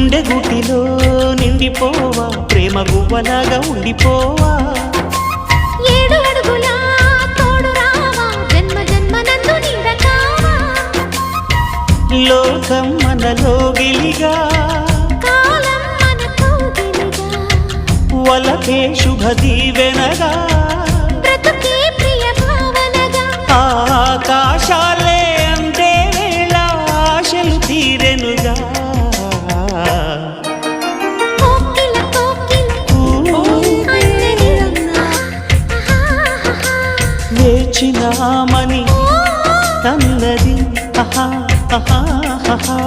గుండె గుటిలో నిండిపోవా ప్రేమ గువ్వలాగా ఉండిపోవా 7 అడుగుల తోడు రావా జన్మ జన్మనందు నిండకావా లోకం మనలో గిలిగా కాలం మనతో గిలిగా వలకే శుభ దీవెనగా బ్రతుకే ప్రియ భావనగా ఆకాశాలే అందే వేళ ఆశలు తీరెనుగా కోకిల వేచినామని తన్నది ఆహా ఆహా ఆహా